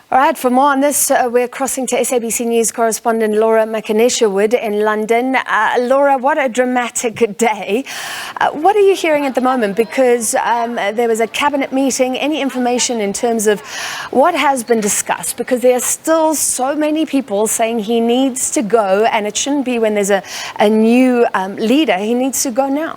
All right, for more on this, we're crossing to SABC News correspondent Laura Makin-Isherwood in London. Laura, what a dramatic day. What are you hearing at the moment? Because there was a cabinet meeting. Any information in terms of what has been discussed? Because there are still so many people saying he needs to go, and it shouldn't be when there's a new leader. He needs to go now.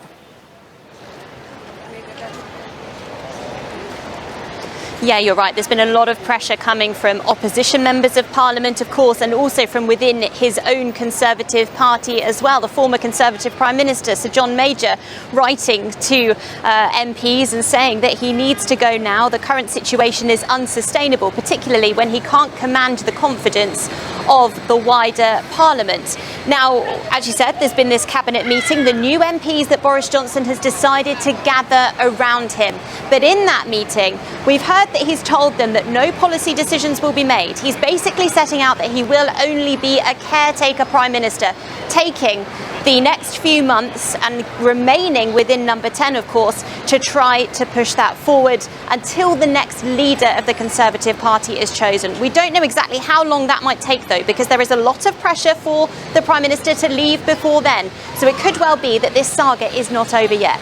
Yeah, you're right. There's been a lot of pressure coming from opposition members of Parliament, of course, and also from within his own Conservative Party as well. The former Conservative Prime Minister, Sir John Major, writing to MPs and saying that he needs to go now. The current situation is unsustainable, particularly when he can't command the confidence of the wider Parliament. Now, as you said, there's been this cabinet meeting, the new MPs that Boris Johnson has decided to gather around him. But in that meeting, we've heard that he's told them that no policy decisions will be made. He's basically setting out that he will only be a caretaker Prime Minister, taking the next few months and remaining within number 10, of course, to try to push that forward until the next leader of the Conservative Party is chosen. We don't know exactly how long that might take, though, because there is a lot of pressure for the Prime Minister to leave before then. So it could well be that this saga is not over yet.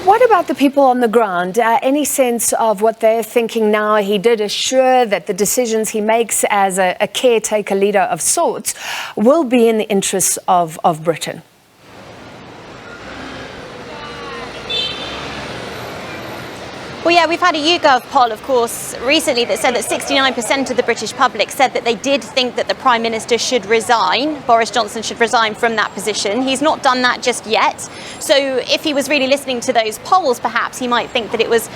What about the people on the ground? Any sense of what they're thinking now? He did assure that the decisions he makes as a caretaker leader of sorts will be in the interests of Britain. Well, yeah, we've had a YouGov poll, of course, recently that said that 69% of the British public said that they did think that the Prime Minister should resign. Boris Johnson should resign from that position. He's not done that just yet. So if he was really listening to those polls, perhaps he might think that it was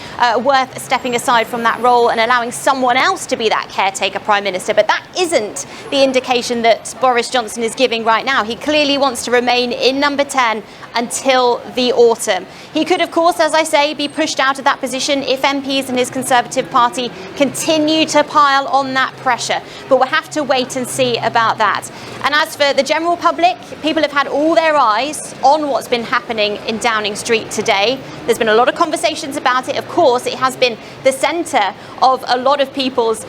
worth stepping aside from that role and allowing someone else to be that caretaker Prime Minister. But that isn't the indication that Boris Johnson is giving right now. He clearly wants to remain in number 10 until the autumn. He could, of course, as I say, be pushed out of that position if MPs in his Conservative Party continue to pile on that pressure. But we'll have to wait and see about that. And as for the general public, people have had all their eyes on what's been happening in Downing Street today. There's been a lot of conversations about it. Of course, it has been the centre of a lot of people's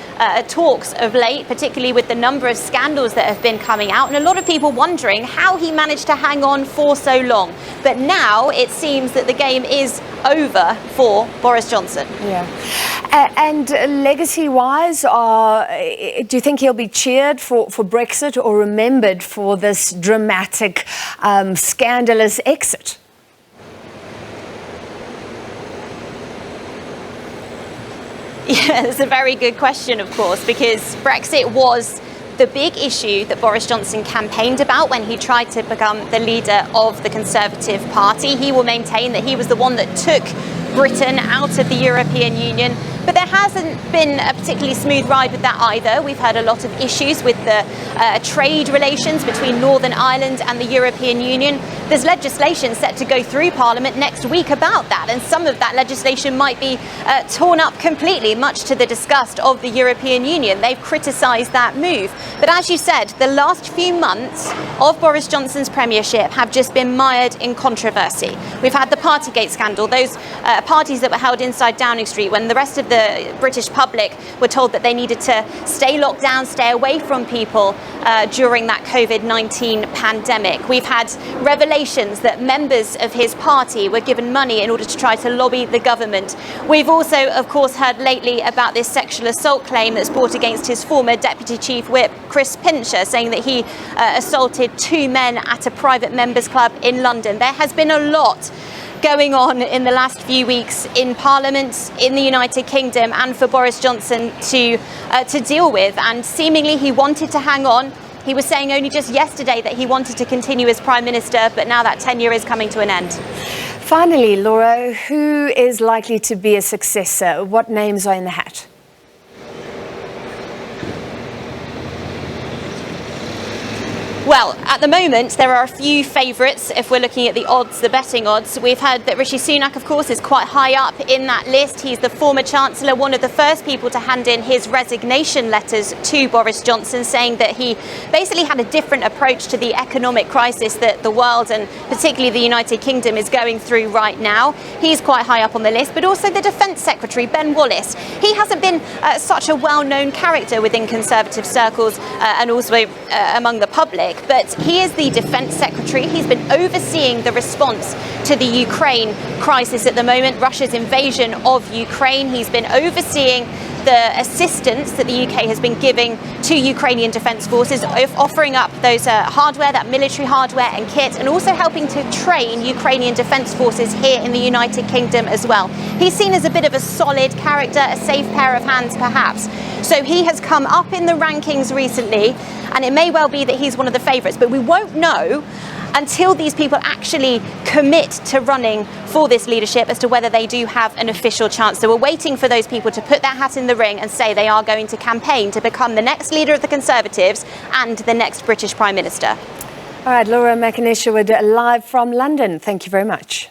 talks of late, particularly with the number of scandals that have been coming out, and a lot of people wondering how he managed to hang on for so long. But now it seems that the game is over for Boris Johnson. Yeah. And legacy-wise, do you think he'll be cheered for Brexit or remembered for this dramatic, scandalous exit? Yeah, it's a very good question, of course, because Brexit was the big issue that Boris Johnson campaigned about when he tried to become the leader of the Conservative Party. He will maintain that he was the one that took Britain out of the European Union. But there hasn't been a particularly smooth ride with that either. We've had a lot of issues with the trade relations between Northern Ireland and the European Union. There's legislation set to go through Parliament next week about that, and some of that legislation might be torn up completely, much to the disgust of the European Union. They've criticised that move. But as you said, the last few months of Boris Johnson's premiership have just been mired in controversy. We've had the Partygate scandal, those parties that were held inside Downing Street when the rest of the British public were told that they needed to stay locked down, stay away from people during that COVID-19 pandemic. We've had revelations that members of his party were given money in order to try to lobby the government. We've also, of course, heard lately about this sexual assault claim that's brought against his former Deputy Chief Whip, Chris Pincher, saying that he assaulted two men at a private members club in London. There has been a lot going on in the last few weeks in Parliament, in the United Kingdom, and for Boris Johnson to deal with. And seemingly he wanted to hang on. He was saying only just yesterday that he wanted to continue as Prime Minister, but now that tenure is coming to an end. Finally, Laura, who is likely to be a successor? What names are in the hat? Well, at the moment, there are a few favourites if we're looking at the odds, the betting odds. We've heard that Rishi Sunak, of course, is quite high up in that list. He's the former Chancellor, one of the first people to hand in his resignation letters to Boris Johnson, saying that he basically had a different approach to the economic crisis that the world and particularly the United Kingdom is going through right now. He's quite high up on the list, but also the Defence Secretary, Ben Wallace. He hasn't been such a well-known character within Conservative circles and also among the public. But he is the Defence Secretary. He's been overseeing the response to the Ukraine crisis at the moment, Russia's invasion of Ukraine. He's been overseeing the assistance that the UK has been giving to Ukrainian defence forces, offering up those hardware, that military hardware and kit, and also helping to train Ukrainian defence forces here in the United Kingdom as well. He's seen as a bit of a solid character, a safe pair of hands perhaps. So he has come up in the rankings recently, and it may well be that he's one of the favourites, but we won't know until these people actually commit to running for this leadership as to whether they do have an official chance. So we're waiting for those people to put their hat in the ring and say they are going to campaign to become the next leader of the Conservatives and the next British Prime Minister. All right, Laura Makin-Isherwood live from London. Thank you very much.